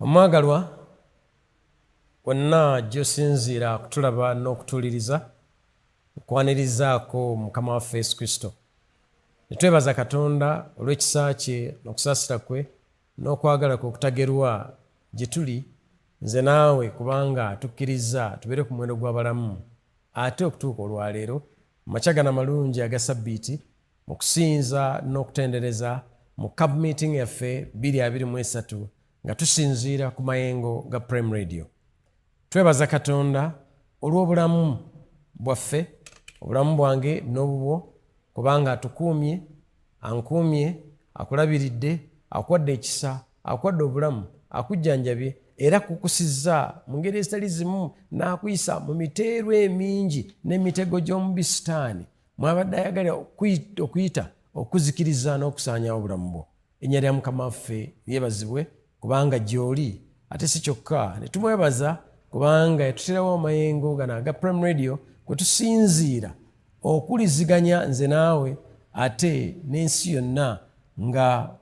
Omwagalwa wonna gy'osinziira kutulaba n'okutuliriza okwanirizaako Mukama waffe Yesu Kristo. Netwebaza Katonda olw'ekisa kye n'okusaasira kwe n'okwagala kwe okutagerwa gye tuli nze naawe kubanga tukkiriza tubeere ku muwendo gw'abalamu ate okutuuka olwaleero mu makya gano amalungi aga Ssabbiiti mu kusinza n'okutendereza mu Camp Meeting yaffe 2023 nga tusinziira ku mayengo ga Prime Radio. Twebaza Katonda olw'obulamu bwaffe, obulamu bwange n'obubwo, kubanga atukuumye, ankuumye, akulabiridde, akuwadde ekisa, akuwadde obulamu, akujjanjabye era kukusizza mu ngeri ezitali zimu n'akuyisa mu miteerwa emingi n'emitego gy'omubi Sitaani mwabadde ayagala okuyita okuzikiriza n'okusaanyawo obulamu bwo. Erinnya lya Mukama waffe lyebazibwe kubanga gy'oli ate si kyokka ne tumwebaza kubanga yatuterawo amayengo gano aga Prime Radio kwe tusinziira okuliziganya nze naawe ate n'ensi yonna nga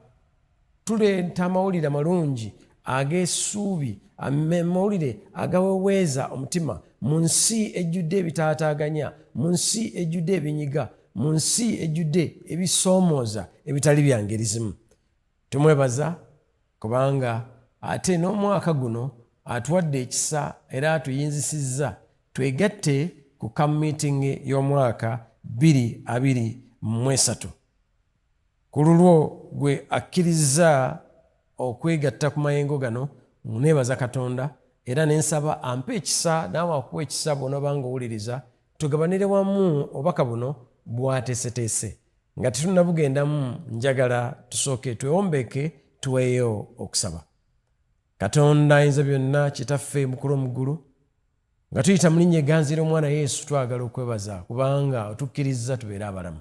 tuleeta amawulire amalungi ag'essuubi, amawulire agaweweeza omutima mu nsi ejjudde ebitaataaganya, mu nsi ejjudde ebinyiga, mu nsi ejjudde ebisoomooza ebitali bya ngeri zimu. Tumwebaza kubanga ate n'omwaka guno atuwadde ekisa era atuyinzisizza twegatte ku Camp Meeting y'omwaka 2023. Ku lulwo gwe akkiriza okwegatta ku mayengo gano neebaza Katonda era nensaba ampe ekisa naawe akuwa ekisa bw'onoba ng'owuliriza tugabanire wamu obubaka buno bwateeseteese. Nga tetunnabugendamu njagala tusooke twewombeke tuweeyo okusaba. Katonda ayinza byonna kitaffe mukulu omugulu nga tuyita mu linnya egganzira omwana Yesu twagala okwebaza kubanga otukkiriza tubeere abalamu.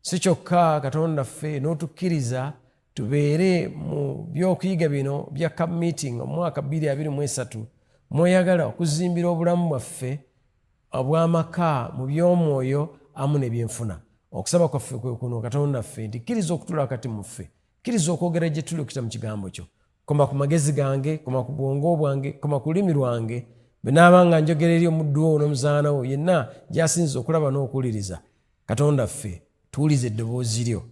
Si kyokka Katonda ffe n'otukkiriza tubeere mu by'okuyiga bino bya Camp Meeting omwaka 2023 mweyagala okuzimbira obulamu bwaffe obw'amaka mu by'omwoyo amu n'ebyenfuna. Okusaba kwaffe kwe kuno Katonda ffe nti kkiriza okutula wakati mu ffe, kkiriza okwogera gye tuli okuyita mu kigambo kyo. Koma ku magezi gange, koma ku bwongo bwange, koma ku lulimi lwange, bwe naaba nga njogera eri omuddu wo n'omuzaana wo yenna gy'asinza okulaba n'okuwuliriza. Katonda ffe tuwulize eddoboozi lyo,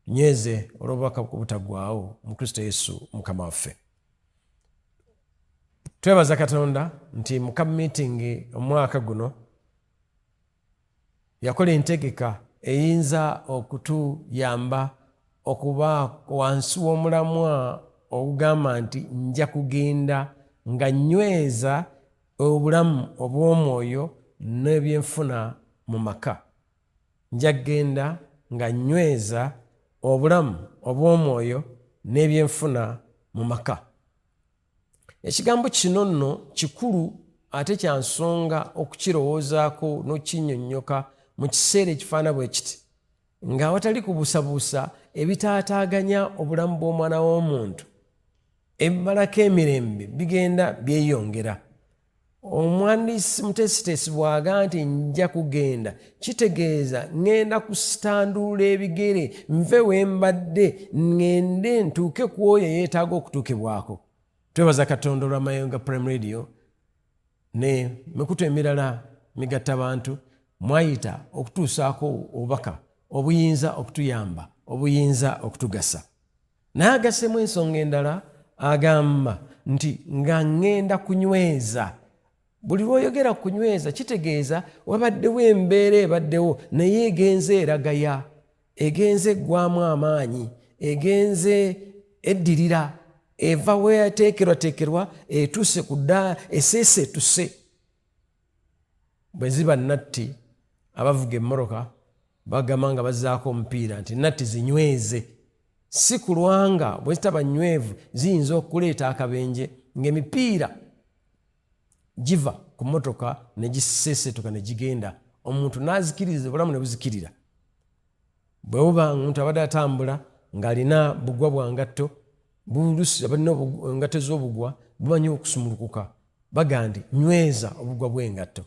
tunyweze olw'obubaka obutaggwaawo mu Kristo Yesu Mukama waffe. Twebaza Katonda nti mu Camp Meeting omwaka guno yakola entegeka eyinza okutuyamba okuba wansi w'omulamwa ogugamba nti nja kugenda nga nyweza obulamu obw'omwoyo n'ebyenfuna mu maka. Nja kugenda nga nyweza obulamu obw'omwoyo n'ebyenfuna mu maka. Ekigambo kino nno kikulu ate kya nsonga okukirowoozaako n'okinnyonnyoka mu kiseera ekifaana bwe kiti nga watali kubuusabuusa ebitaataaganya obulamu bw'omwana w'omuntu ebimalako emirembe bigenda byeyongera. Omwandiisi muteesiteesi bw'aga nti nja kugenda kitegeeza ngenda kusitanduula ebigere nve we mbadde ngende ntuuke ku oyo yeetaaga okutuukibwako. Twebaza Katonda olw'amayengo ga Prime Radio ne mikutu emirala migatta bantu mwayita okutuusaako obubaka obuyinza okutuyamba, obuyinza okutugasa. Naye agasemu ensonga endala agamba nti nga ngenda kunyweza. Buli lw'oyogera kunyweza kitegeeza wabaddewo embeera ebaddewo naye egenze eragaya, egenze eggwamu amaanyi, egenze eddirira, eva weyateekerwateekerwa etuuse ku dda eseese etuse. Bwe ziba nnatti abavuga emmoroka bagamba nga bazzaako omupiira nti nnatti zinyweze. Si kulwanga bwe zitaba nnywevu ziyinza okuleeta akabenje ng'emipiira giva ku mmotoka ne giseesetuka ne gigenda omuntu n'azikiriza obulamu ne buzikirira. Bwe buba omuntu abadde atambula ng'alina bugwa bwa ngatto bulusi abalina engatto z'obugwa bumanyi okusumulukuka baga nti nyweza obugwa bw'engatto.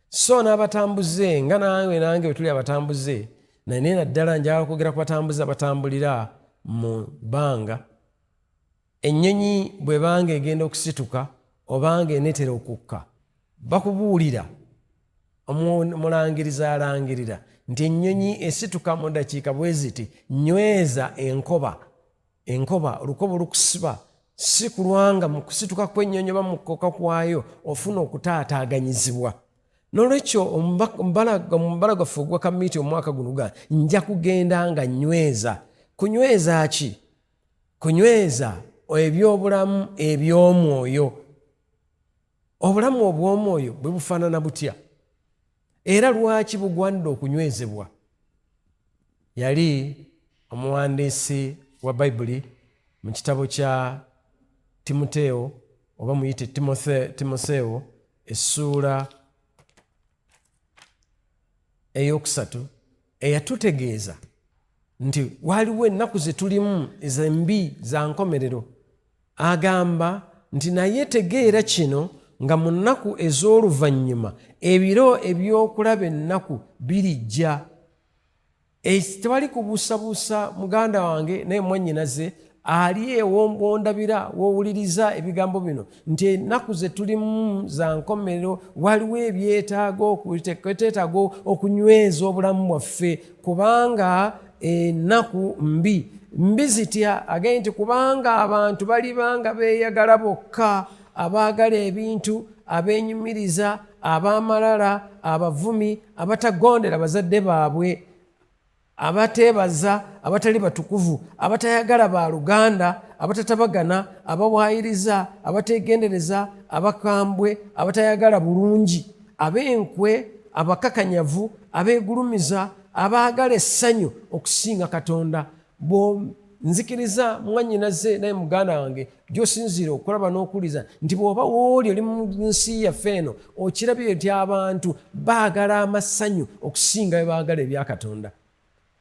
So n'abatambuze nga nange bwe tuli abatambuze naye naddala njagala kwogera ku batambuze abatambulira mu bbanga ennyonyi bwebanga egenda okusituka obanga enetera okukka bakubuulira omulangiriza alangirira nti ennyonyi esituka mu ddakiika bwe ziti nyweza enkoba olukoba olukusiba si kulwanga mu kusituka kw'ennyonyi oba mu kukoka kwayo ofuna okutaataaganyizibwa. N'olwekyo omubala gwaffe ogwa kamiiti omwaka guno nja kugenda nga nyweza. Kunyweza ki? Kunyweza ebyobulamu eby'omwoyo. Obulamu obw'omwoyo bwe bufaanana butya? Era lwaki bugwanidde okunywezebwa? Yali omuwandiisi wa Bayibuli mu kitabo kya Timoteyo oba muyite Timoseewo essuula eyokusatu eyatutegeeza nti waliwo ennaku ze tulimu ezembi za nkomerero. Agamba nti naye tegeera kino nga mu nnaku ez'oluvannyuma ebiro eby'okulaba ennaku birijja. Tewali kubuusabuusa muganda wange naye mwannyinaze ali ewondabira wowuliriza ebigambo bino nti ennaku ze tulimu za nkomerero waliwo ebyetaago okunyweza obulamu bwaffe kubanga ennaku mbi zitya agaye nti kubanga abantu balibanga beeyagala bokka, abaagala ebintu, abeenyumiriza, ab'amalala, abavumi, abatagondera bazadde baabwe, abateebaza, abatali batukuvu, abatayagala baaluganda, abatatabagana, abawaayiriza, abateegendereza, abakambwe, abatayagala bulungi, ab'enkwe, abakakanyavu, abeegulumiza, abaagala essanyu okusinga Katonda. Nzikiriza mwannyinaze naye muganda wange gy'osinziira okulaba n'okuwuliza nti bw'oba wooli oli mu nsi yaffe eno okirabye nti abantu baagala amasanyu okusinga bye baagala ebya Katonda.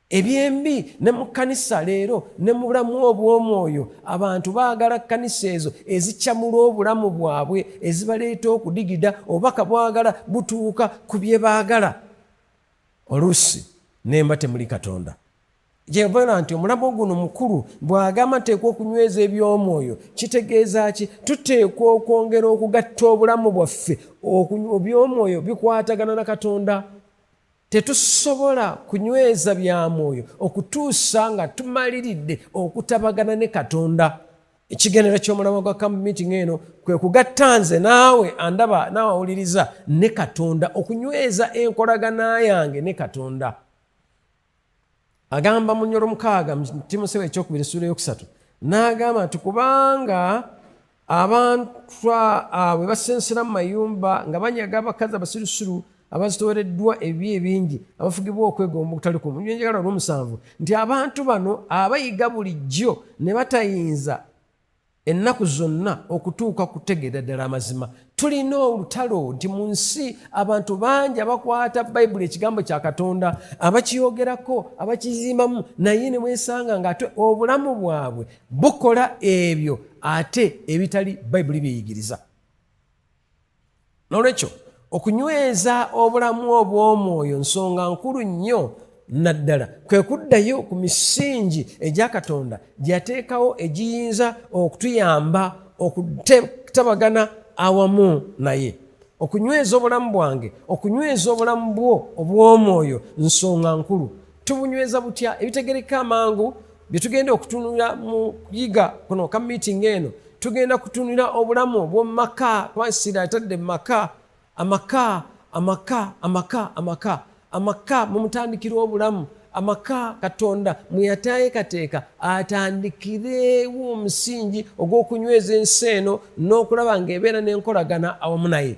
Ebyembi ne mu kkanisa leero ne mu bulamu obw'omwoyo abantu baagala kkanisa ezo ezikyamula obulamu bwabwe, ezibaleeta okudigida, obubaka bwagala butuuka ku bye baagala. Oluusi nemba temuli Katonda. Gyevera nti omulamu guno mukulu bw'agamba nteekwa okunyweza eby'omwoyo kitegeeza ki? Tuteekwa okwongera okugatta obulamu bwaffe eby'omwoyo bikwatagana na Katonda. Tetusobola kunyweza bya mwoyo okutuusa nga tumaliridde okutabagana ne Katonda. Ekigendera ky'omulamwa gwa camp meeting eno kwe kugatta nze naawe andaba n'awuliriza ne Katonda, okunyweza enkolagana yange ne Katonda. Agamba mu nnyolo 6 mu Timoseewo ekyokubiri essuula eyokusatu n'agamba nti kubanga abantu bwe basensera mu mayumba nga banyaga abakazi abasirusiru abazitowereddwa ebibi ebingi abafugibwa okwegomba okutali kumu. Njagala olw'omusanvu nti abantu bano abayiga bulijjo ne batayinza ennaku zonna okutuuka kutegeera ddala amazima. Tulina olutalo nti mu nsi abantu bangi abakwata Bayibuli ekigambo kya Katonda abakiyogerako abakizimbamu naye ne weesanga ng'ate obulamu bwabwe bukola ebyo ate ebitali Bayibuli biyigiriza. N'olwekyo okunyweza obulamu obw'omwoyo nsonga nkulu nnyo naddala kwe kuddayo ku misingi egya Katonda gyateekawo egiyinza okutuyamba okutabagana awamu naye. Okunyweza obulamu bwange, okunyweza obulamu bwo obw'omwoyo nsonga nkulu. Tubunyweza butya? Ebitegereka amangu bye tugenda okutunulira mu kuyiga kuno ka meeting eno, tugenda kutunulira obulamu obw'omu maka. Twasira atadde mu maka, amaka mumutandikira obulamu. Amaka Katonda mweyatateekateeka atandikirewo omusingi ogw'okunyweza ensi eno n'okulaba ng'ebeera n'enkolagana awamu naye.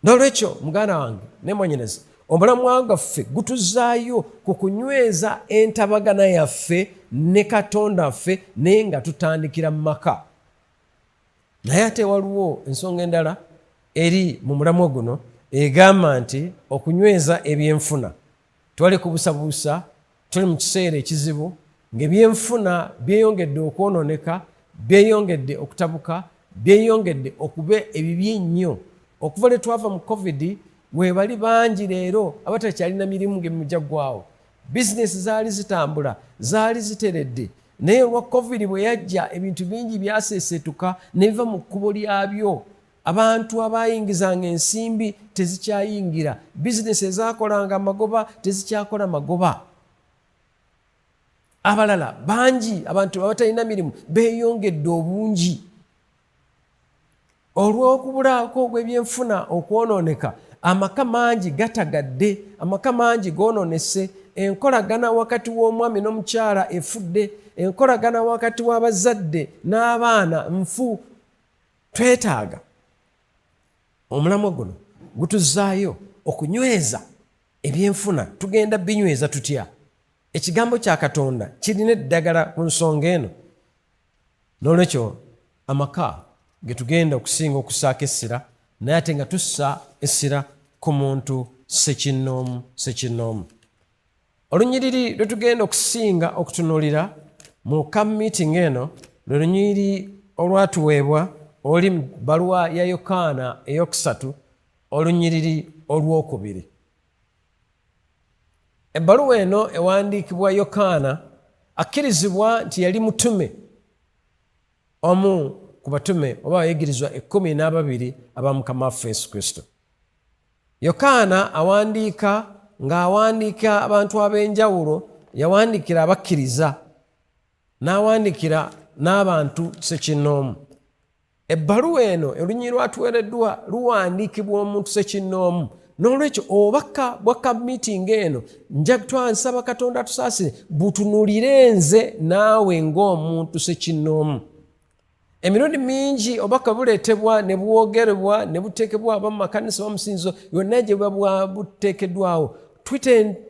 N'olwekyo muganda wange ne mwannyinaze, obulamu bwaffe gutuzaayo ku kunyweza entabagana yaffe ne Katonda waffe naye nga tutandikira mu maka. Naye ate waliwo ensonga endala eri mu mulamu guno egamba nti okunyweza ebyenfuna. Twali kubusabuusa, tuli mu kiseera ekizibu ng'ebyenfuna byeyongedde okwonooneka, byeyongedde okutabuka, byeyongedde okuba ebibi ennyo. Okuva lwe twava mu COVID weebali bangi leero abatakyalina mirimu ng'emijja ggwawo. Bizinesi zaali zitambula, zaali ziteredde, naye olwa covid bwe yajja ebintu bingi byaseesetuka ne biva mu kkubo lyabyo. Abantu abayingizanga ensimbi tezikyayingira, bizinesi ezaakolanga magoba tezikyakola magoba. Abalala bangi abantu abatalina mirimu beeyongedde obungi olw'okubulaako gw'ebyenfuna okwonooneka. Amaka mangi gatagadde, amaka mangi goononese. Enkolagana wakati w'omwami n'omukyala efudde, enkolagana wakati w'abazadde n'abaana nfu. Twetaaga omulamwa guno gutuzaayo okunyweza ebyenfuna. Tugenda binyweza tutya? Ekigambo kya Katonda kirina eddagala ku nsonga eno. N'olwekyo amaka ge tugenda okusinga okusaako essira, naye ate nga tussa essira ku muntu sekinnoomu. Olunyiriri lwe tugenda okusinga okutunuulira mu meeting eno lwe lunyiriri olwatuweebwa oli mu bbaluwa ya Yokaana eyokusatu, olunyiriri olwokubiri. Ebbaluwa eno ewandiikibwa Yokaana, akkirizibwa nti yali mutume, omu ku batume oba abayigirizwa 12 aba Mukama waffe Yesu Kristo. Yokaana awandiika ng'awandiika abantu ab'enjawulo, yawandiikira abakkiriza n'awandiikira n'abantu sekinnoomu. Ebbaluwa eno olunyiriri lwatuweereddwa luwandiikibwa omuntu sekinnoomu. N'olwekyo obubaka bwa meeting eno twansaba Katonda atusaasire butunuulire nze naawe ng'omuntu sekinnoomu. Emirundi mingi obubaka buleetebwa ne bwogerebwa ne buteekebwa aba mu makanisa bamusinzo yonna gye buba buteekeddwawo.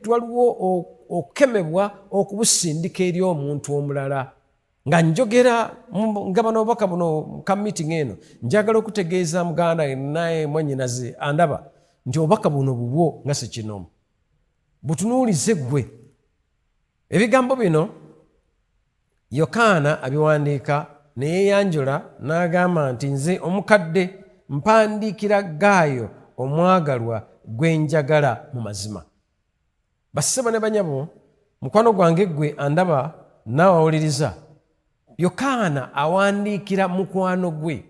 Waliwo okukemebwa okubusindika eri omuntu omulala. Nga njogera nga bano obubaka buno ka meeting eno, njagala okutegeeza muganda naye mwannyinaze andaba nti obubaka buno bubwo nga sekinnoomu. Butunuulize ggwe. Ebigambo bino Yokaana abiwandiika ne yeeyanjula n'agamba nti nze omukadde mpandiikira Gaayo omwagalwa gwe njagala mu mazima. Bassebo ne banyabo, mukwano gwange ggwe andaba naawe awuliriza, Yokaana awandiikira mukwano gwe.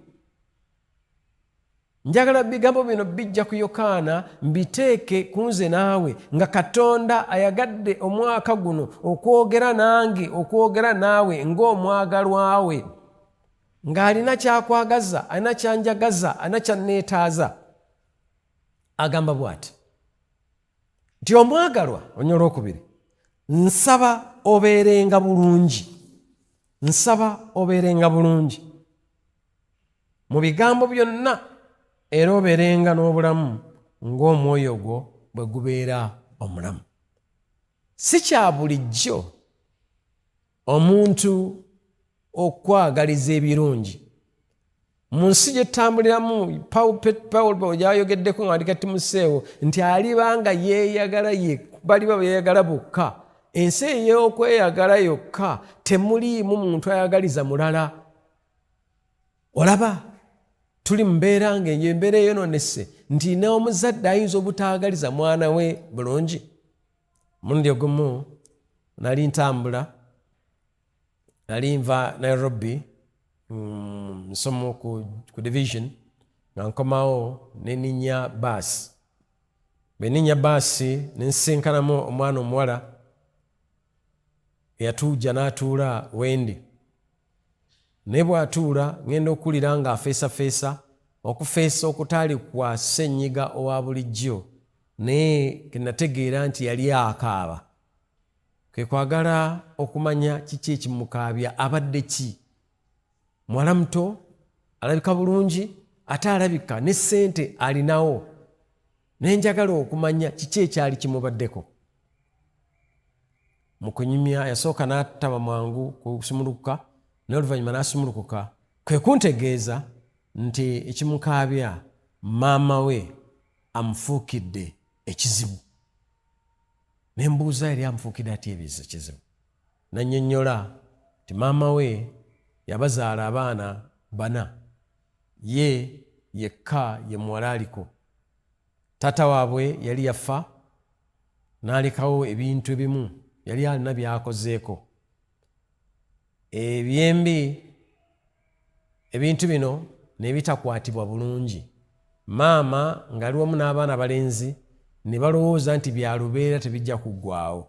Njagala bigambo bino bijja ku Yokaana mbiteeke ku nze naawe nga Katonda ayagadde omwaka guno okwogera nange, okwogera naawe ng'omwagalwa we, ng'alina kyakwagaza, alina kyanjagaza, alina kyanneetaaza. Agamba bw'ati nti omwagalwa, olunya olwokubiri, nsaba obeerenga bulungi, nsaba obeerenga bulungi mu bigambo byonna, era obeerenga n'obulamu ng'omwoyo gwo bwe gubeera omulamu. Si kya bulijjo omuntu okwagaliza ebirungi. Mu nsi gye tutambuliramu, Pawulo gyayogeddeko ng'andika Timoseewo nti alibanga yeeyagala baliba beeyagala bokka. Ensi ey'okweyagala yokka temuliimu muntu ayagaliza mulala. Olaba tuli mu mbeera ng'eyo embeera eyonoonese nti n'omuzadde ayinza obutaagaliza mwana we bulungi. Mulundi ogumu nali ntambula, nali nva Nairobi nsomo ku division, nga nkomawo ne ninnya baasi. Bwe ninnya baasi ne nsinkanamu omwana omuwala eyatuuja n'atuula wendi. Naye bw'atuula ngenda okuwulira ng'afeesafeesa, okufeesa okutaali kwa ssenyiga owa bulijjo, naye ke nategeera nti yali akaaba. Kwe kwagala okumanya kiki ekimukaabya, abadde ki? Muwala muto, alabika bulungi, ate alabika ne ssente alinawo. Naye njagala okumanya kiki ekyali kimubaddeko. Mu kunyumya yasooka n'ataba mangu kusumulukuka, n'oluvannyuma n'asumulukuka. Kwe kuntegeeza nti ekimukaabya maama we amufuukidde ekizibu. Ne mbuuza yali amufuukidde ati ekizibu. Nannyonnyola nti maama we yabazaala abaana 4, ye yekka ye muwala aliko. Taata waabwe yali yafa n'alekawo ebintu ebimu, yali alina by'akozeeko. ebyembi ebintu bino ne bitakwatibwa bulungi. Maama ng'ali wamu n'abaana balenzi ne balowooza nti bya lubeera tebijja kuggwaawo.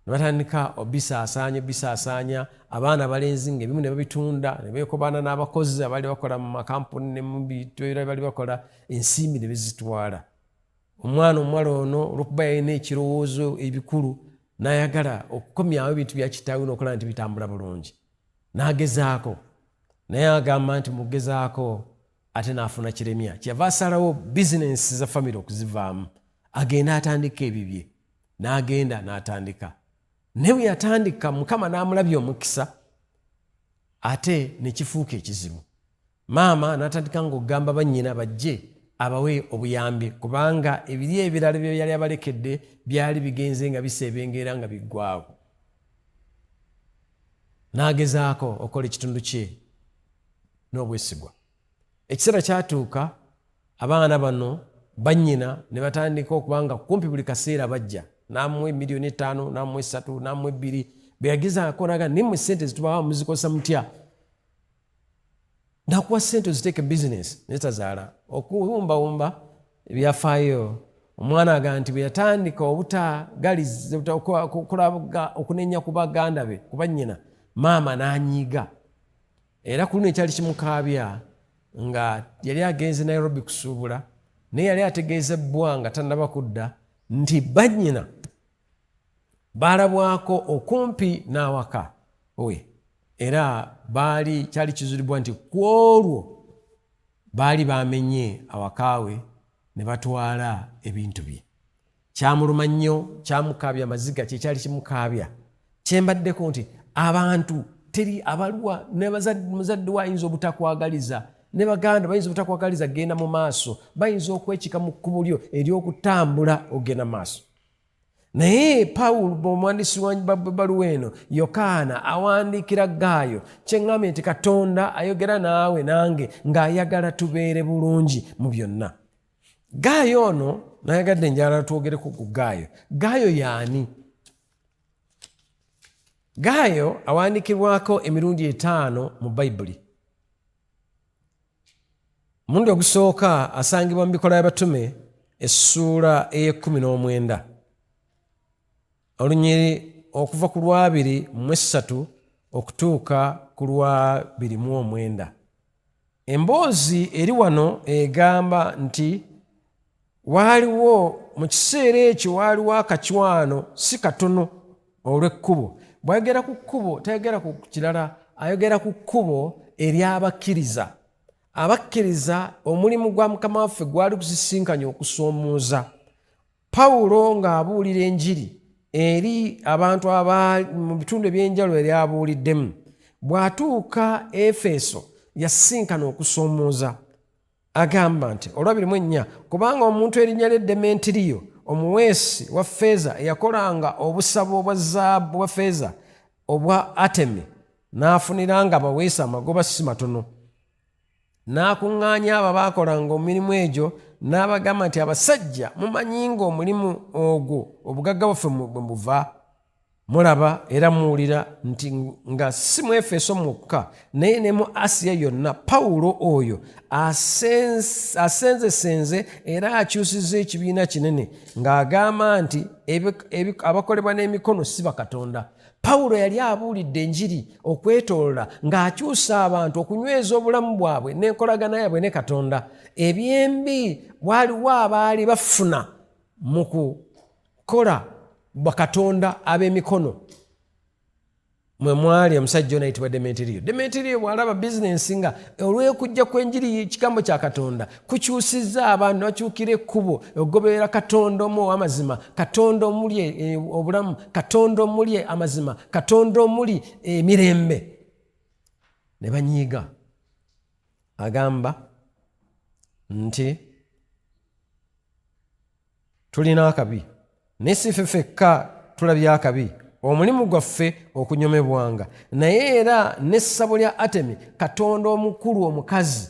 Ne batandika obisaasaanya abaana balenzi ng'ebimu ne babitunda ne beekobaana n'abakozi abaali bakola mu makampuni ne mu bintu bali bakola, ensimbi ne bezitwala. Omwana omuwala ono olw'okuba yalina ekirowoozo ebikulu n'ayagala okukomyawo ebintu bya kitaawe n'okola nti bitambula bulungi. N'agezaako naye agamba nti mugezaako ate n'afuna kiremya. Kyava asalawo bizinensi za famire okuzivaamu agenda atandika ebibye. N'agenda n'atandika. Ne bwe yatandika Mukama n'amulabya omukisa ate ne kifuuka ekizibu. Maama n'atandika ng'ogamba bannyina bajje abawe obuyambi kubanga ebiri ebirala bye yali abalekedde byali bigenze nga biseebengeera nga biggwaawo. N'agezaako okola ekitundu kye n'obwesigwa. Ekiseera kyatuuka abaana bano bannyina ne batandika okubanga kumpi buli kaseera bajja n'amuwa $5,000 n'amuwa $3 n'amuwa $2 beyagezaako naga nimwe ssente zitubawa muzikosa mutya. Nakuwa ssente oziteeke bizinesi nezitazaala okuwumbawumba ebyafaayo. Omwana aga nti bwe yatandika obutagaliza okunenya ku baganda be ku bannyina, maama n'anyiiga. Era ku luno ekyali kimukaabya nga yali agenze Nairobi kusuubula naye yali ategeezebbwa nga tannaba kudda nti bannyina baalabwako okumpi n'awaka we, era kyali kizuulibwa nti ku olwo baali bamenye awakaawe ne batwala ebintu bye. Kyamuluma nnyo, kyamukaabya amaziga kyekyali kimukaabya. Kyembaddeko nti abantu teri abaluwa ne muzadde we ayinza obutakwagaliza ne baganda bayinza obutakwagaliza genda mu maaso, bayinza okwekika mu kkubo lyo ery'okutambula ogenda maaso. Naye Pawulo omwandiisi w'ebbaluwa eno Yokaana awandiikira Gaayo kyeŋŋambye nti Katonda ayogera naawe nange ng'ayagala tubeere bulungi mu byonna. Gaayo ono nayagadde njala twogereko ku Gaayo. Gaayo y'ani? Gaayo awandiikibwako emirundi 5 mu Bayibuli. Mulundi ogusooka asangibwa mu Bikola by'Abatume essuula ey'E19 olunyiri okuva ku Lwabiri-3 okutuuka ku Lwabiri-9. Emboozi eri wano egamba nti waaliwo mu kiseera ekyo waaliwo akacwano si katono olw'ekkubo. Bw'ayogera ku kkubo tayogera ku kirala, ayogera ku kkubo ery'abakkiriza. Abakkiriza omulimu gwa Mukama waffe gwali kusisinkanya okusoomooza. Pawulo ng'abuulira enjiri eri abantu abali mu bitundu eby'enjawulo eryabuuliddemu. Bw'atuuka Efeso yasinkana okusoomooza. Agamba nti Olwabiri-4 kubanga omuntu erinnya lye Demetiriyo omuweesi wa ffeeza eyakolanga obusabo obwa zaabu bwa ffeeza obwa Atemi n'afuniranga abaweesi amagoba si matono. N'akuŋŋaanya abo baakolanga omirimu egyo n'abagamba nti abasajja mumanyi ng'omulimu ogwo obugagga bwaffe bwe buva. Mulaba era muwulira nti nga si mu Efeso mwokka naye ne mu Asiya yonna Pawulo oyo asenzesenze era akyusizza ekibiina kinene ng'agamba nti abakolebwa n'emikono si bakatonda. Pawulo yali abuulidde enjiri okwetoolola ng'akyusa abantu okunyweza obulamu bwabwe n'enkolagana yaabwe ne Katonda. Ebyembi waliwo abaali bafuna mu kukola bakatonda ab'emikono. Mwe mwali omusajja ono ayitibwa Demetiriyo. Demetiriyo bw'alaba bizinensi nga olw'okujja kw'enjiri ekigambo kya Katonda kukyusizza abantu ne bakyukira ekkubo okugoberera Katonda omu ow'amazima, Katonda omuli obulamu, Katonda omuli amazima, Katonda omuli emirembe. Ne banyiiga. Agamba nti tulina akabi naye si ffe ffekka tulabye akabi, omulimu gwaffe okunyomebwanga, naye era n'essabo lya Atemi katonda omukulu omukazi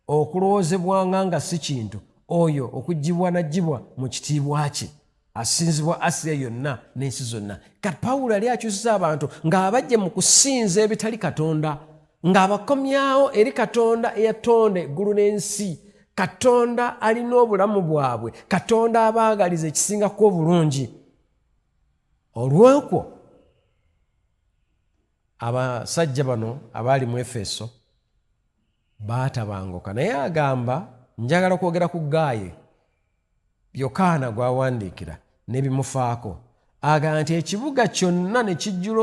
okulowoozebwanga nga si kintu, oyo okuggibwa najjibwa mu kitiibwa kye. asinzibwa Asiya yonna n'ensi zonna. Kati Pawulo yali akyusiza abantu ng'abajje mu kusinza ebitali Katonda, ng'abakomyawo eri Katonda eyatonda eggulu n'ensi. Katonda alina obulamu bwabwe, Katonda abaagaliza ekisingako obulungi. Olw'okwo abasajja bano abaali mu Efeso baatabanguka, naye agamba, njagala kwogera ku Gaayo Yokaana gw'awandiikira n'ebimufaako, agamba nti ekibuga kyonna ne kijjula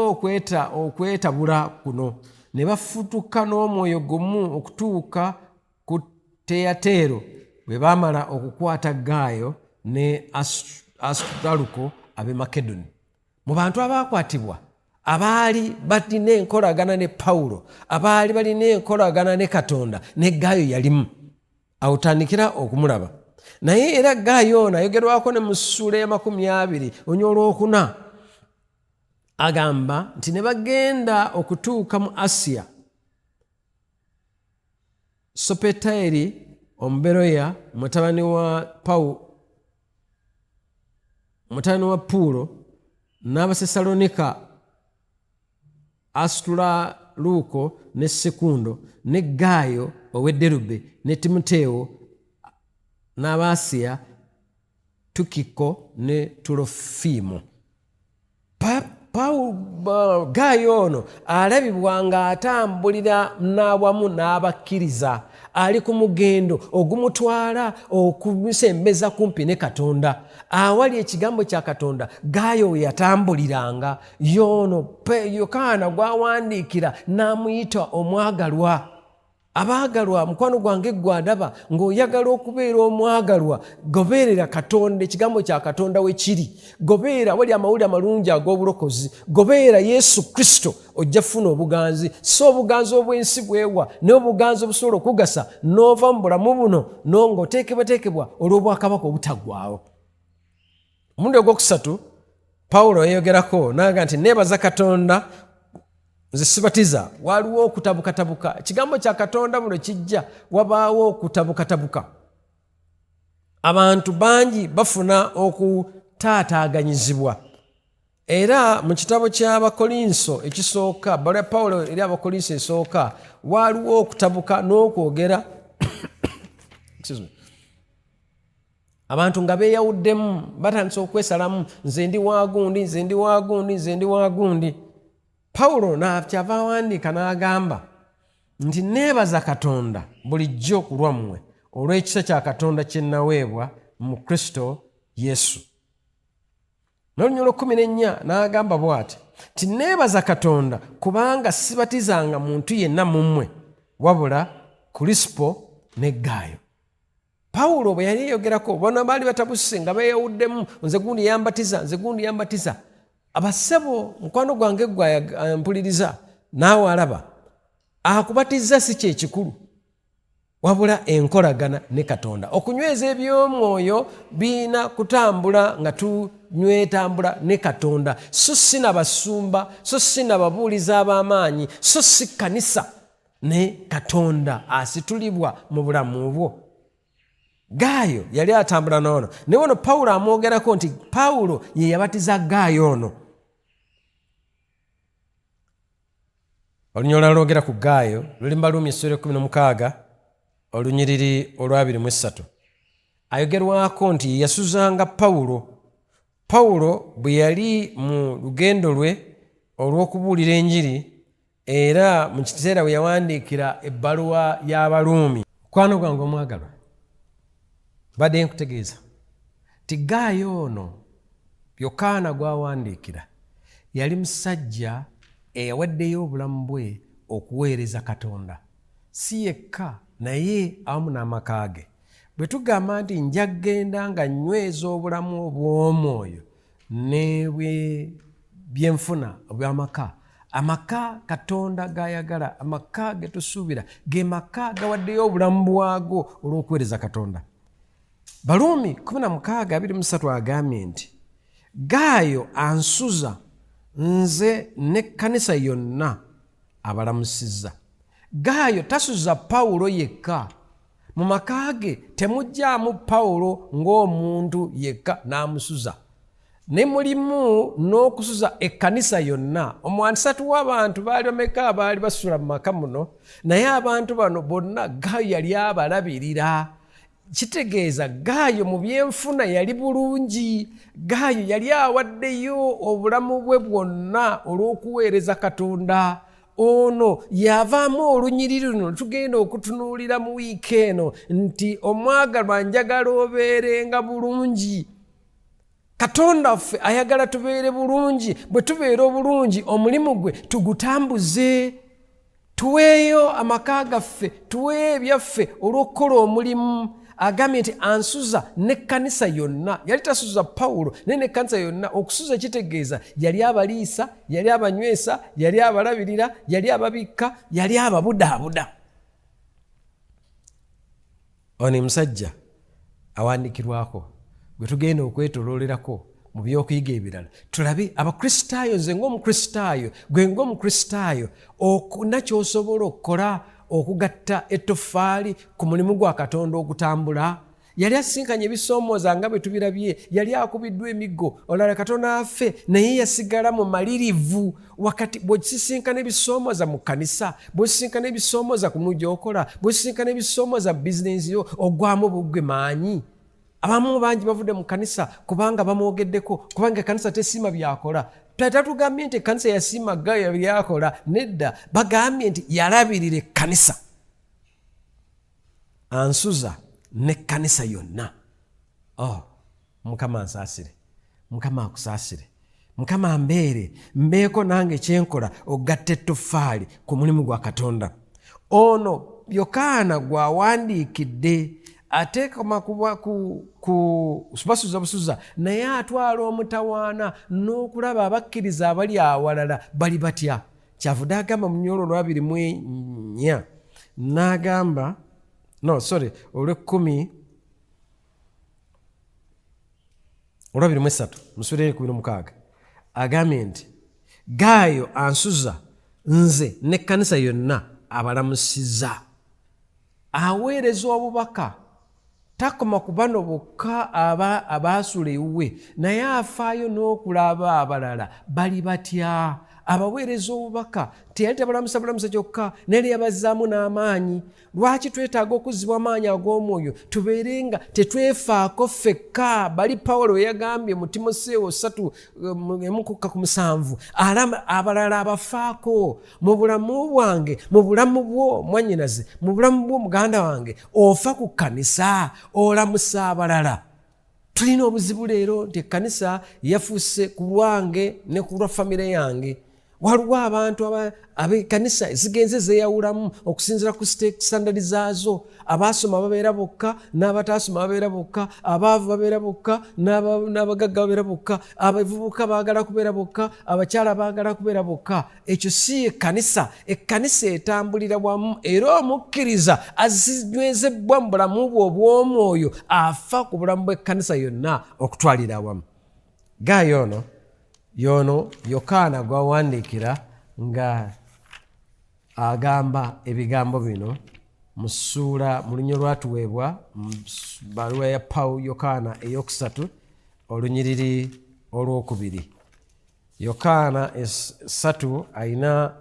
okwetabula kuno, ne bafutuka n'omwoyo gumu okutuuka ku Teyateero bwe baamala okukwata Gaayo ne Asutaluko ab'e Makedoni. Mu bantu abaakwatibwa abaali balina enkolagana ne Pawulo, abaali balina enkolagana ne Katonda, ne Gaayo yalimu. Awutandikira okumulaba. Naye era Gaayo ono ayogerwako ne mu ssuula ya 20 olwokuna, agamba nti ne bagenda okutuuka mu Asiya, Sopeteri Omuberoya mutabani wa Puulo n'Abasesalonika, Asitulaluko ne Sekundo ne Gaayo ow'e Derube ne Timoteewo n'Abasiya, Tukiko ne Tulofiimo. Gaayo ono alabibwa ng'atambulira n'awamu n'abakkiriza, ali ku mugendo ogumutwala okumusembeza kumpi ne Katonda. Awali ekigambo kya Katonda, Gaayo we yatambuliranga. Yono Yokaana gw'awandiikira n'amuyita omwagalwa. Abaagalwa, mukwano gwange gw'andaba ng'oyagala okubeera omwagalwa, goberera Katonda, ekigambo kya Katonda we kiri. Gobeera wali amawulire amalungi ag'obulokozi. Gobeera Yesu Kristo, ojja funa obuganzi. So obuganzi obw'ensi bwewa, n'obuganzi obusobola okugasa n'ova mu bulamu buno ng'oteekebwateekebwa olw'obwakabaka obutaggwaawo. Omulundi ogwokusatu Pawulo yeyogerako n'aga nti neebaza Katonda, nze sibatiza. Waliwo okutabukatabuka. Ekigambo kya Katonda buli kijja wabaawo okutabukatabuka. Abantu bangi bafuna okutaataaganyizibwa. Era mu kitabo ky'Abakolinso ekisooka, bala Pawulo eri Abakolinso esooka, waliwo okutabuka n'okwogera abantu nga beeyawuddemu, batandise okwesalamu, nze ndi waagundi, nze ndi waagundi, nze ndi waagundi. Pawulo n'akyava awandiika n'agamba nti neebaza Katonda bulijjo ku lwammwe olw'ekisa kya Katonda kye naweebwa mu Kristo Yesu. N'olunyolo 14 n'agamba bw'ati nti neebaza Katonda kubanga sibatizanga muntu yenna mu mmwe wabula Kulispo ne Gaayo. Pawulo bwe yali yeyogerako, bona baali batabuse nga beeyawuddemu, nze gundi yambatiza, nze gundi yambatiza. Abasebo, mukwano gwange mpuliriza naawe alaba, akubatiza si kye kikulu wabula enkolagana ne Katonda. Okunyweza eby'omwoyo biina kutambula nga tunywetambula ne Katonda, so si na basumba, so si na babuulizi ab'amaanyi, so si kanisa, ne Katonda asitulibwa mu bulamu bwo. Gaayo yali atambula n'ono, ne wono Pawulo amwogerako nti Pawulo ye yabatiza Gaayo ono. Olunyolo lwogera ku Gaayo luli mu Baluumi 16 olunyiriri olwa 23. Ayogerwako nti yasuzanga Pawulo. Pawulo bwe yali mu lugendo lwe olw'okubuulira enjiri, era mu kiseera bwe yawandiikira ebbaluwa y'Abaluumi. Mukwano gwange omwagalwa, badde nkutegeeza ti Gaayo ono Yokaana gw'awandiikira yali musajja eyawaddeyo obulamu bwe okuweereza Katonda, si yekka naye awamu n'amaka ge. Bwe tugamba nti nja kgenda nga nyweza obulamu obw'omwoyo ne byenfuna obw'amaka, amaka Katonda gayagala, amaka ge tusuubira, ge maka gawaddeyo obulamu bwago olw'okuweereza Katonda. Baluumi 16:23 agambye nti Gaayo ansuza nze n'ekkanisa yonna abalamusizza. Gaayo tasuza Pawulo yekka. Mu maka ge temujjaamu Pawulo ng'omuntu yekka n'amusuza. ne mulimu n'okusuza ekkanisa yonna. Omwanisatu w'abantu baali bameka abaali basula mu maka muno, naye abantu bano bonna Gaayo yali abalabirira. Kitegeeza Gaayo mu byenfuna yali bulungi. Gaayo yali awaddeyo obulamu bwe bwonna olw'okuweereza Katonda. Ono yavaamu olunyiriri luno tugenda okutunuulira mu wiiki eno nti omwagalwa njagala obeerenga bulungi. Katonda ffe ayagala tubeere bulungi. Bwe tubeera obulungi omulimu gwe tugutambuze. Tuweeyo amaka gaffe, tuweeyo ebyaffe olw'okukola omulimu. Agambye nti ansuza n'ekkanisa yonna. Yali tasuza Pawulo naye n'ekkanisa yonna. Okusuza kitegeeza yali abaliisa, yali abanywesa, yali abalabirira, yali ababikka, yali ababudaabuda. Ono musajja awandiikirwako gwe tugenda okwetoloolerako mu by'okuyiga ebirala. Tulabe Abakristaayo, nze ng'Omukristaayo, gwe ng'Omukristaayo, okuna ky'osobola okukola okugatta ettoffaali ku mulimu gwa Katonda ogutambula. Yali asinkanye ebisoomooza nga bwe tubirabye, yali akubiddwa emiggo, olala Katonda affe naye yasigala mu malirivu. Wakati bw'okisinkana ebisoomooza mu kkanisa, bw'okisinkana ebisoomooza ku mulimu gy'okola, bw'okisinkana ebisoomooza mu bizinensi yo, ogwamu bugwe maanyi. Abamu bangi bavudde mu kkanisa kubanga bamwogeddeko, kubanga ekkanisa tesiima byakola. Tatugambye nti ekkanisa yasiima Gaayo byakola, nedda. Bagambye nti yalabirira ekkanisa. Ansuza n'ekkanisa yonna. Mukama ansaasire, Mukama akusaasire, Mukama mbeeko nange kyenkola okugatta ettoffaali ku mulimu gwa Katonda. Ono Yokaana gwawandiikidde ateekama kuba basuza busuza, naye atwala omutawaana n'okulaba abakkiriza abali awalala bali batya. Kyavudde agamba mu Nnyolo 24 n'agamba olw'ekkumi 23 musubire 16 agambye nti Gaayo ansuza nze n'ekkanisa yonna abalamusiza. Aweereza obubaka. Takoma ku bano bokka abaasula ewuwe, naye afaayo n'okulaba abalala bali batya. Abaweereza obubaka teyali tabalamusa kyokka, naye yabazzaamu n'amaanyi. Lwaki twetaaga okuzzibwa amaanyi ag'omwoyo? Tubeerenga tetwefaako ffekka. Bali Pawulo we yagambye mu Timoseewo 3:7 abalala abafaako. Mu bulamu bwange, mu bulamu bwo mwannyinaze, mu bulamu bwo muganda wange, ofa ku kkanisa, olamusa abalala. Tulina obuzibu leero nti ekkanisa yafuuse ku lwange ne ku lwa famire yange. Waliwo abantu ab'ekkanisa zigenze zeeyawulamu okusinziira ku standard zaazo. Abaasoma babeera bokka, n'abataasoma babeera bokka, abaavu babeera bokka, n'abagagga babeera bokka, abavubuka baagala kubeera bokka, abakyala baagala kubeera bokka. Ekyo si ekkanisa. Ekkanisa etambulira wamu, era omukkiriza azinywezebwa mu bulamu bwe obw'omwoyo afa ku bulamu bw'ekkanisa yonna okutwalira awamu. Gaayo yono Yokaana gwawandiikira nga agamba ebigambo bino mu lunnyo lwatuweebwa mu bbaluwa ya Yokaana eyokusatu olunyiriri olwokubiri. Yokaana 3 ayina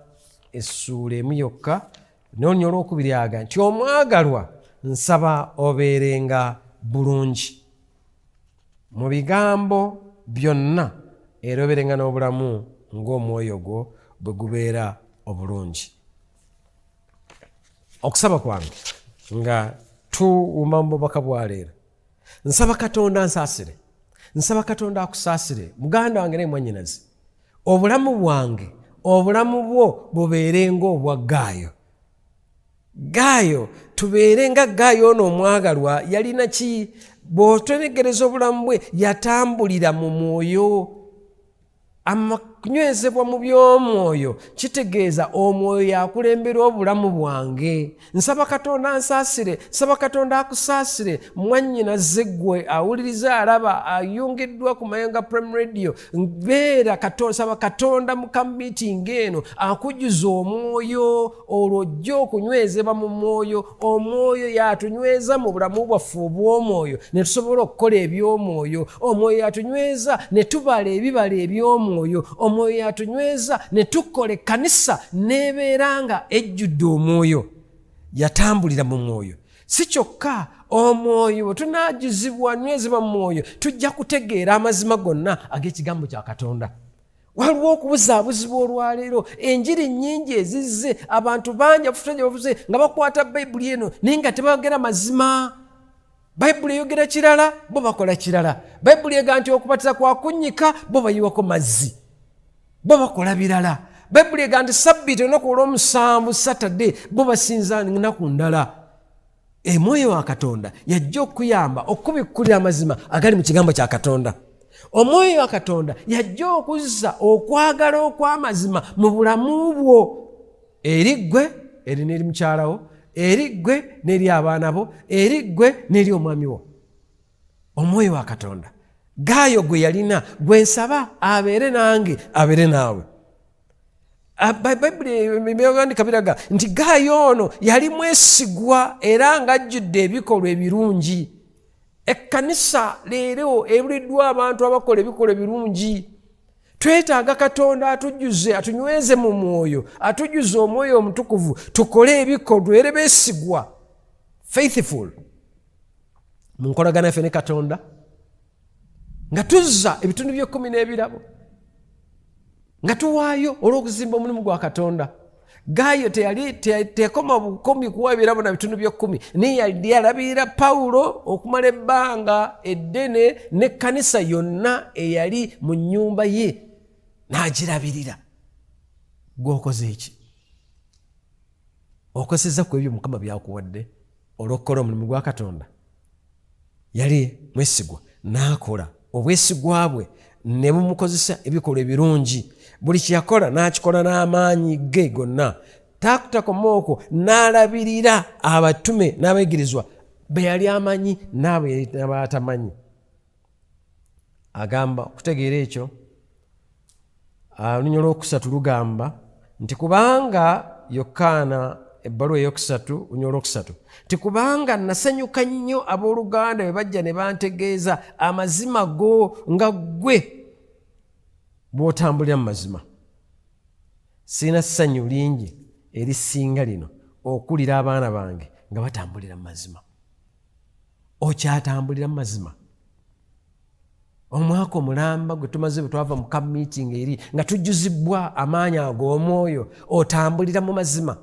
essuula emu yokka, n'olunyiriri olwokubiri aga nti omwagalwa nsaba obeerenga bulungi mu bigambo byonna, era obeerenga n'obulamu ng'omwoyo gwo bwe gubeera obulungi. Okusaba kwange nga tuwuma mu bubaka bwa leero, nsaba Katonda ansaasire, nsaba Katonda akusaasire muganda wange naye mwannyinaze. Obulamu bwange, obulamu bwo bubeerenga obwa Gaayo. Gaayo tubeerenga Gaayo ono omwagalwa yalina ki? Bw'otegereza obulamu bwe yatambulira mu mwoyo. akunywezebwa mu by'omwoyo kitegeeza omwoyo yakulembera obulamu bwange. Nsaba Katonda ansaasire, nsaba Katonda akusaasire. Mwannyina zeggwe awuliriza alaba ayungiddwa ku Mayenga Prime Radio, saba Katonda mu meeting eno akujjuza omwoyo, olwo ojja okunywezebwa mu mwoyo. Omwoyo yatunyweza mu bulamu bwaffe obw'omwoyo ne tusobola okukola eby'omwoyo. Omwoyo yatunyweza ne tubala ebibala eby'omwoyo. Omwoyo yatunyweza ne tukola ekkanisa n'ebeera nga ejjudde omwoyo. Yatambulira mu mwoyo. Si kyokka omwoyo bwe tunaajjuzibwa nywezebwa mu mwoyo tujja kutegeera amazima gonna ag'ekigambo kya Katonda. Waliwo okubuzaabuzibwa olwaleero. Enjiri nnyingi ezizze, abantu bangi bavuze nga bakwata Bayibuli eno naye nga tebagera mazima. Bayibuli eyogera kirala, bo bakola kirala. Bayibuli ega nti okubatiza kwa kunnyika, bo bayiwako mazzi, bo bakola birala. Bayibuli ega nti Ssabbiiti olunaku olw'omusanvu Saturday, bo basinza nnaku ndala. Omwoyo wa Katonda yajja okuyamba okubikkulira amazima agali mu kigambo kya Katonda. Omwoyo wa Katonda yajja okuzza okwagala okw'amazima mu bulamu bwo, eri ggwe, eri n'eri mukyalawo, eri ggwe n'eri abaana bo, eri ggwe n'eri omwami wo. Omwoyo wa Katonda Gaayo gwe yalina, gwe nsaba abeere nange, abeere naawe. Bayibuli byogandika biraga nti Gaayo ono yali mwesigwa era ng'ajjudde ebikolwa ebirungi. Ekkanisa leero ebuliddwa abantu abakola ebikolwa ebirungi. Twetaaga Katonda atujjuze, atunyweze mu mwoyo, atujjuze omwoyo omutukuvu, tukole ebikolwa era beesigwa, faithful. Mu nkolagana yaffe ne Katonda nga tuzza ebitundu by'ekkumi n'ebirabo, nga tuwaayo olw'okuzimba omulimu gwa Katonda. Gaayo tekoma bukomi kuwa ebirabo na bitundu by'ekkumi, naye yali alabirira Pawulo okumala ebbanga eddene n'ekkanisa yonna eyali mu nnyumba ye n'agirabirira. Gw'okoze eki? Okosezza ku ebyo Mukama by'akuwadde olw'okukola omulimu gwa Katonda. Yali mwesigwa n'akola. Obwesigwa bwe ne bumukozesa ebikolwa ebirungi. Buli kyeyakola n'akikola n'amaanyi ge gonna. Taakutakomaoko n'alabirira abatume n'abayigirizwa be yali amanyi n'abatamanyi. Agamba okutegeera ekyo, olunyolo olwokusatu lugamba nti kubanga Yokaana ebbaluwa eyokusatu olunyolo olwokusatu nti kubanga nasanyuka nnyo abooluganda bwe bajja ne bantegeeza amazima go nga ggwe bw'otambulira mu mazima. Sirina ssanyu lingi erisinga lino okulira abaana bange nga batambulira mu mazima. Okyatambulira mu mazima? Omwaka omulamba gwe tumaze bwe twava mu meeting eri nga tujjuzibwa amaanyi ag'omwoyo, otambulira mu mazima?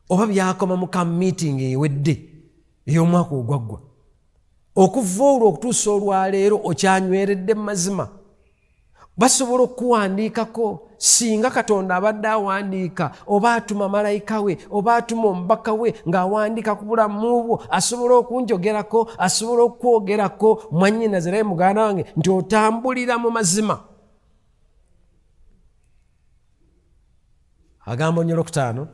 Oba byakoma mu meeting ewedde ey'omwaka ogwaggwa? Okuva olwo okutuusa olwaleero okyanyweredde mu mazima? Basobola okuwandiikako singa Katonda abadde awandiika, oba atuma malayika we, oba atuma omubaka we ng'awandiika ku bulamu bwo, asobola okunjogerako, asobola okwogerako mwannyina Zerayi muganda wange nti otambulira mu mazima. Agamba onyolo kutaano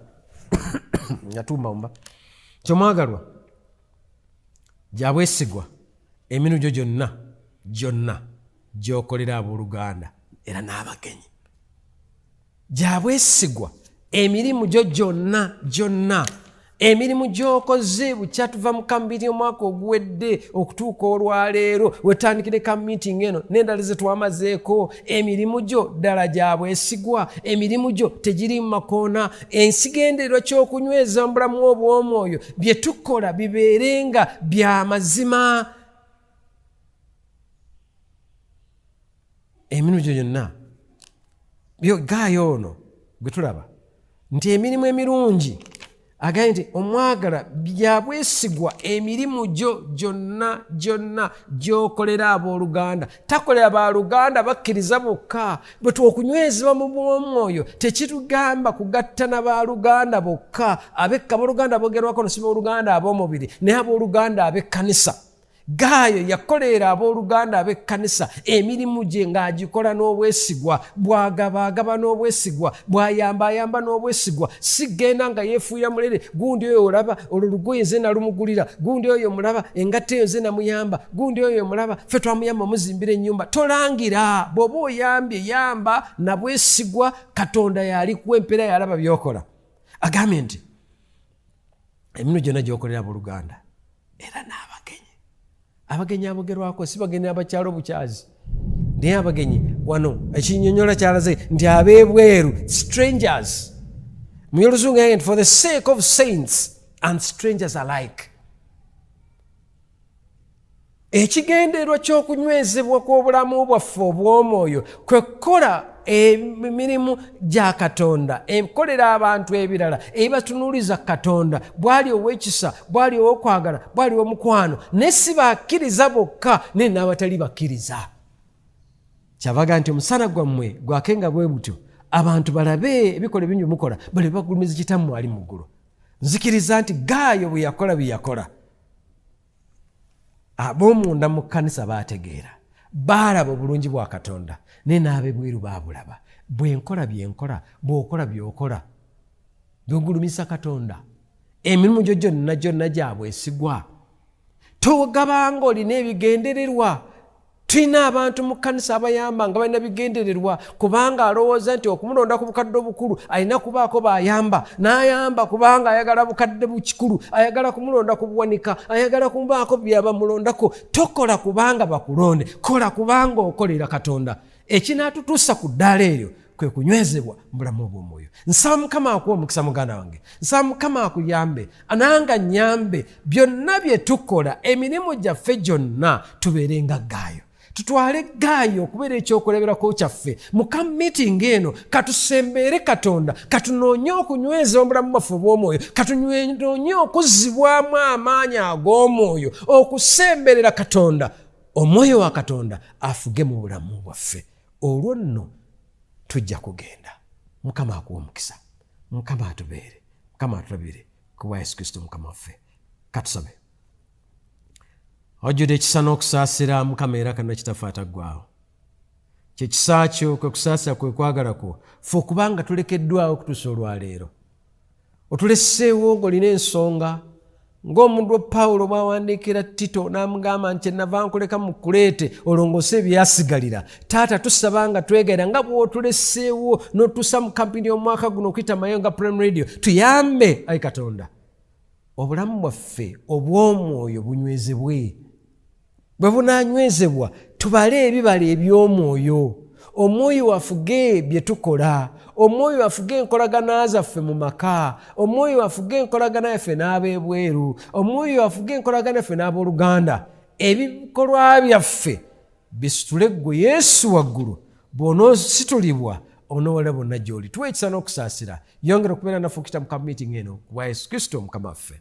ngatumba kyomwagalwa gyabwesigwa eminu gyo gyonna gy'okolera abooluganda era n'abagenyi. Gyabwesigwa emirimu gyo gyonna emirimu gy'okoze bukya tuva mu kambiiti omwaka oguwedde okutuuka olwaleero wetandikire meeting eno n'endala ze twamazeeko. Emirimu gyo ddala gyabwesigwa, emirimu gyo tegiri mu makoona. Ensigendererwa ky'okunyweza mu bulamu obw'omwoyo bye tukola bibeerenga bya mazima. Emirimu gyo gyonna Gaayo ono gwe tulaba nti emirimu emirungi agaye nti omwagala byabwesigwa emirimu gyo gyonna gy'okolera abooluganda. Takolera baaluganda bakkiriza bokka. Bwe twokunywezebwa mu bw'omwoyo tekitugamba kugatta na baaluganda bokka. Abooluganda boogerwako no si booluganda ab'omubiri naye abooluganda ab'ekkanisa. Gaayo yakolera abooluganda ab'ekkanisa emirimu gye ng'agikola n'obwesigwa, bw'agabaagaba n'obwesigwa, bw'ayambaayamba n'obwesigwa. Si genda nga yeefuuya mulere, gundi oyo olaba olwo lugoye nze nalumugulira, gundi oyo mulaba engatta eyo nze namuyamba, gundi oyo mulaba ffe twamuyamba omuzimbira ennyumba. Tolangira, bw'oba oyambye yamba na bwesigwa, Katonda yali kuwa empeera yalaba by'okola. Agambye nti emirimu gyonna gy'okolera abooluganda era abagenyi abogerwako si bagenyi abakyalo bukyazi, naye abagenyi wano ekinyonyola kyalaze nti ab'ebweru, strangers. Mu Oluzungu yagamba nti for the sake of saints and strangers alike. Ekigendererwa ky'okunywezebwa kw'obulamu bwaffe obw'omwoyo kwe kukola emirimu gya Katonda, enkolera abantu ebirala ebibatunuuliza Katonda, bwali ow'ekisa, bwali ow'okwagala, bwali ow'omukwano, ne si bakkiriza bokka naye n'abatali bakkiriza. Kyavaga nti omusana gwammwe gwakenga bwe butyo, abantu balabe ebikola bingi mukola, bali bagulumiza Kitammwe ali mu ggulu. Nzikiriza nti Gaayo bwe yakola bye yakola, ab'omunda mu kkanisa baategeera, baalaba obulungi bwa Katonda, naye n'ab'ebweru baabulaba. Bwenkola byenkola, bw'okola by'okola, by'ogulumisa Katonda, emirimu gyo gyonna gya bwesigwa. Togabanga olina ebigendererwa. Tulina abantu mu kkanisa abayamba nga balina bigendererwa, kubanga alowooza nti okumulonda ku bukadde obukulu alina kubaako bayamba, n'ayamba kubanga ayagala bukadde bukikulu, ayagala kumulonda ku buwanika, ayagala kubaako byaba mulondako. Tokola kubanga bakulonde, kola kubanga okolera Katonda. Ekinaatutuusa ku ddaala eryo kwe kunywezebwa mu bulamu obw'omwoyo. Nsaba Mukama akuwa omukisa muganda wange, nsaba Mukama akuyambe, ananga nnyambe byonna bye tukola, emirimu gyaffe gyonna tubeere nga Gaayo. Tutwale Gaayo okubeera ekyokuleberako kyaffe mu kamitingi eno. Katusembeere Katonda, katunoonye okunyweza obulamu bwaffe obw'omwoyo, katunoonye okuzzibwamu amaanyi ag'omwoyo, okusemberera Katonda, omwoyo wa Katonda afuge mu bulamu bwaffe. Olwo nno tujja kugenda. Mukama akuwa omukisa, Mukama atubeere, Mukama atulabire ku bwa Yesu Kristo Mukama waffe. Katusabe. Ojjudde ekisa n'okusaasira Mukama era Katonda kitaffe ataggwaawo. Kye kisa kyo, kwe kusaasira kwe kwagala kwo, ffe okubanga tulekeddwawo okutuusa olwaleero. Otulesseewo ng'olina ensonga, ng'omuntu Pawulo bw'awandiikira Tito n'amugamba nti nava nkuleka mu Kuleete olongoose ebyasigalira. Taata tusaba nga twegayira nga bw'otulesseewo n'otuusa mu kampini y'omwaka guno okuyita Mayonga Prime Radio, tuyambe ayi Katonda obulamu bwaffe obw'omwoyo bunywezebwe. Bwe bunaanywezebwa tubale ebibala eby'omwoyo. Omwoyo wafuge bye tukola, omwoyo wafuge enkolagana zaffe mu maka, omwoyo wafuge enkolagana yaffe n'ab'ebweru, omwoyo wafuge enkolagana yaffe n'abooluganda. Ebikolwa byaffe bisitule ggwe Yesu waggulu, bw'onoositulibwa onoowala bonna gy'oli. Tuwe ekisa n'okusaasira, yongera okubeera naffe okuyita mu kamitingi eno ku bwa Yesu Kristo Mukama waffe.